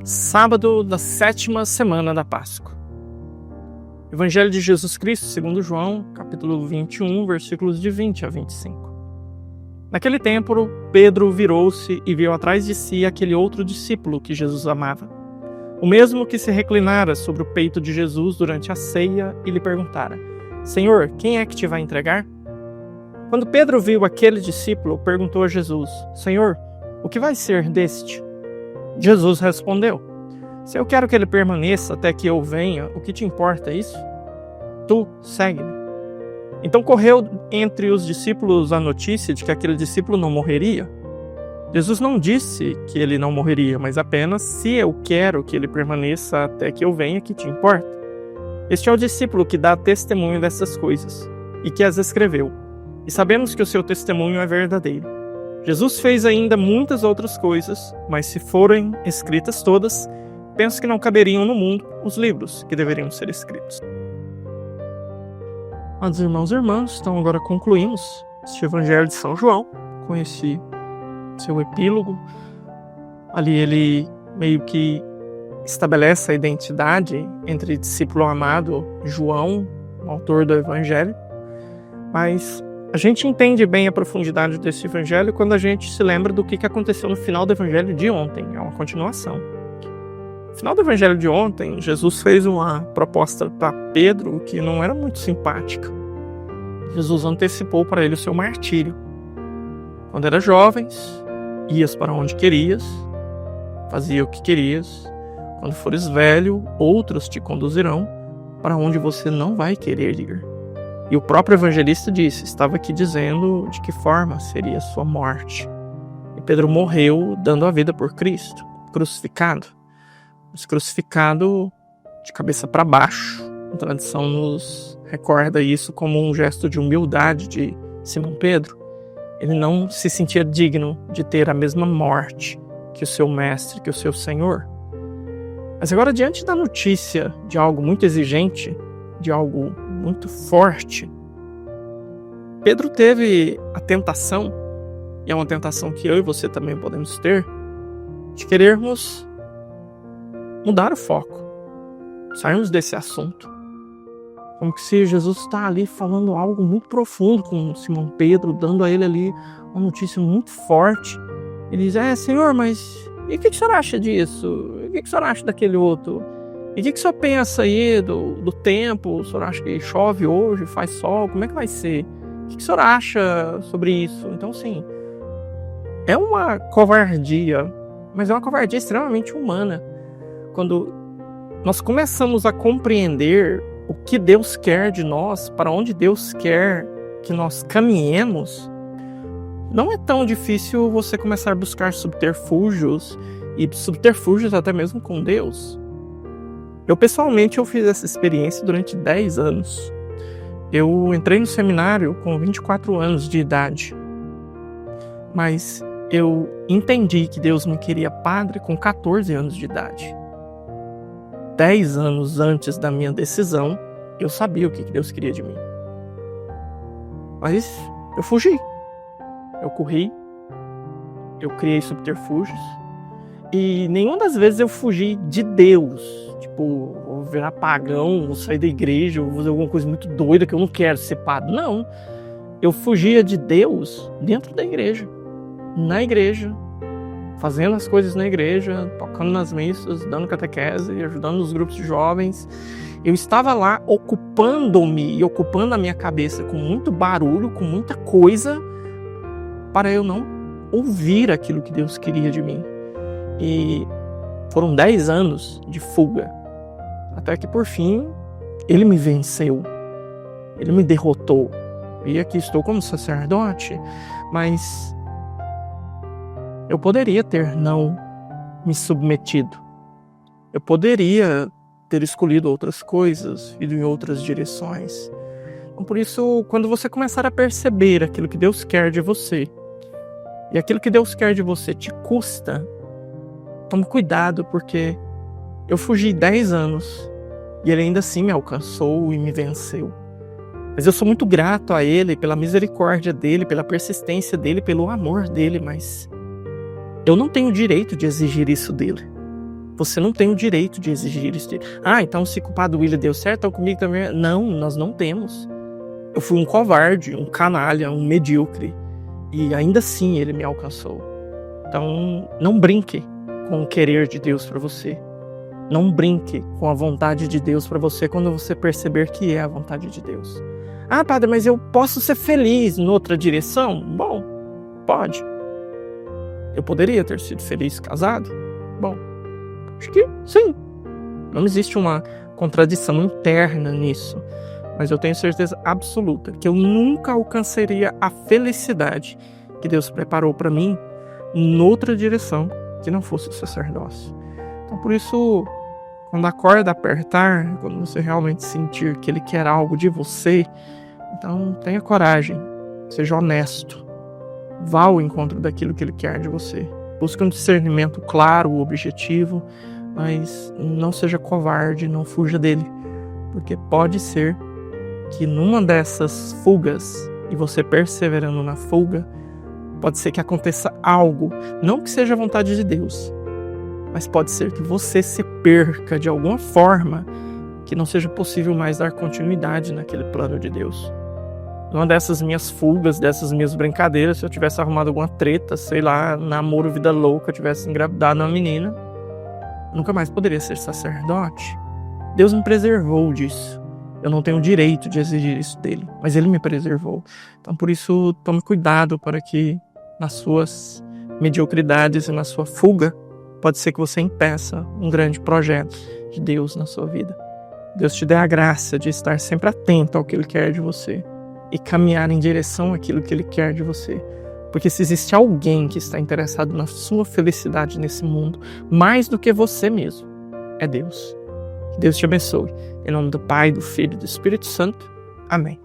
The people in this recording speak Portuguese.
Sábado da 7ª semana da Páscoa. Evangelho de Jesus Cristo, segundo João, capítulo 21, versículos de 20 a 25. Naquele tempo, Pedro virou-se e viu atrás de si aquele outro discípulo que Jesus amava, o mesmo que se reclinara sobre o peito de Jesus durante a ceia e lhe perguntara: Senhor, quem é que te vai entregar? Quando Pedro viu aquele discípulo, perguntou a Jesus: Senhor, o que vai ser deste? Jesus respondeu: Se eu quero que ele permaneça até que eu venha, o que te importa isso? Tu, segue-me. Então correu entre os discípulos a notícia de que aquele discípulo não morreria. Jesus não disse que ele não morreria, mas apenas: se eu quero que ele permaneça até que eu venha, que te importa? Este é o discípulo que dá testemunho dessas coisas e que as escreveu, e sabemos que o seu testemunho é verdadeiro. Jesus fez ainda muitas outras coisas, mas se forem escritas todas, penso que não caberiam no mundo os livros que deveriam ser escritos. Amados irmãos e irmãs, então agora concluímos este Evangelho de São João com esse seu epílogo. Ali ele meio que estabelece a identidade entre discípulo amado João, o autor do Evangelho, mas a gente entende bem a profundidade desse evangelho quando a gente se lembra do que aconteceu no final do evangelho de ontem. É uma continuação. No final do evangelho de ontem, Jesus fez uma proposta para Pedro que não era muito simpática. Jesus antecipou para ele o seu martírio. Quando eras jovens, ias para onde querias, fazia o que querias. Quando fores velho, outros te conduzirão para onde você não vai querer ir. E o próprio evangelista estava aqui dizendo de que forma seria a sua morte. E Pedro morreu dando a vida por Cristo, crucificado. Mas crucificado de cabeça para baixo. A tradição nos recorda isso como um gesto de humildade de Simão Pedro. Ele não se sentia digno de ter a mesma morte que o seu mestre, que o seu Senhor. Mas agora, diante da notícia de algo muito exigente, de algo muito forte, Pedro teve a tentação, e é uma tentação que eu e você também podemos ter, de querermos mudar o foco, sairmos desse assunto. Como que se Jesus está ali falando algo muito profundo com Simão Pedro, dando a ele ali uma notícia muito forte. Ele diz: Senhor, mas e o que o senhor acha disso? E o que o senhor acha daquele outro? E o que o senhor pensa aí do tempo? O senhor acha que chove hoje, faz sol? Como é que vai ser? O que o senhor acha sobre isso? Então, sim, é uma covardia, mas é uma covardia extremamente humana. Quando nós começamos a compreender o que Deus quer de nós, para onde Deus quer que nós caminhemos, não é tão difícil você começar a buscar subterfúgios, e subterfúgios até mesmo com Deus. Eu fiz essa experiência durante 10 anos. Eu entrei no seminário com 24 anos de idade. Mas eu entendi que Deus me queria padre com 14 anos de idade. 10 anos antes da minha decisão, eu sabia o que Deus queria de mim. Mas eu fugi. Eu corri. Eu criei subterfúgios. E nenhuma das vezes eu fugi de Deus. Tipo, vou virar pagão, vou sair da igreja, vou fazer alguma coisa muito doida que eu não quero ser padre. Não. Eu fugia de Deus dentro da igreja. Na igreja. Fazendo as coisas na igreja, tocando nas missas, dando catequese, ajudando os grupos de jovens. Eu estava lá ocupando-me e ocupando a minha cabeça com muito barulho, com muita coisa, para eu não ouvir aquilo que Deus queria de mim. E foram 10 anos de fuga, até que por fim ele me venceu, ele me derrotou. E aqui estou como sacerdote, mas eu poderia ter não me submetido, eu poderia ter escolhido outras coisas, ido em outras direções. Então, por isso, quando você começar a perceber aquilo que Deus quer de você, e aquilo que Deus quer de você te custa, tome cuidado, porque eu fugi 10 anos e ele ainda assim me alcançou e me venceu. Mas eu sou muito grato a ele pela misericórdia dele, pela persistência dele, pelo amor dele, mas eu não tenho o direito de exigir isso dele. Você não tem o direito de exigir isso dele. Então se o culpado William deu certo, então comigo também. Não, nós não temos. Eu fui um covarde, um canalha, um medíocre. E ainda assim ele me alcançou. Então não brinque com o querer de Deus para você. Não brinque com a vontade de Deus para você quando você perceber que é a vontade de Deus. Padre, mas eu posso ser feliz em outra direção? Bom, pode. Eu poderia ter sido feliz casado? Bom, acho que sim. Não existe uma contradição interna nisso. Mas eu tenho certeza absoluta que eu nunca alcançaria a felicidade que Deus preparou para mim noutra direção que não fosse o sacerdócio. Então, por isso, quando a corda apertar, quando você realmente sentir que Ele quer algo de você, então tenha coragem, seja honesto, vá ao encontro daquilo que Ele quer de você. Busque um discernimento claro, objetivo, mas não seja covarde, não fuja dele, porque pode ser que numa dessas fugas, e você perseverando na fuga, pode ser que aconteça algo, não que seja a vontade de Deus, mas pode ser que você se perca de alguma forma que não seja possível mais dar continuidade naquele plano de Deus. Numa dessas minhas fugas, dessas minhas brincadeiras, se eu tivesse arrumado alguma treta, sei lá, namoro, vida louca, tivesse engravidado uma menina, nunca mais poderia ser sacerdote. Deus me preservou disso. Eu não tenho o direito de exigir isso dele, mas ele me preservou. Então, por isso, tome cuidado para que nas suas mediocridades e na sua fuga, pode ser que você impeça um grande projeto de Deus na sua vida. Deus te dê a graça de estar sempre atento ao que Ele quer de você e caminhar em direção àquilo que Ele quer de você. Porque se existe alguém que está interessado na sua felicidade nesse mundo, mais do que você mesmo, é Deus. Que Deus te abençoe. Em nome do Pai, do Filho e do Espírito Santo. Amém.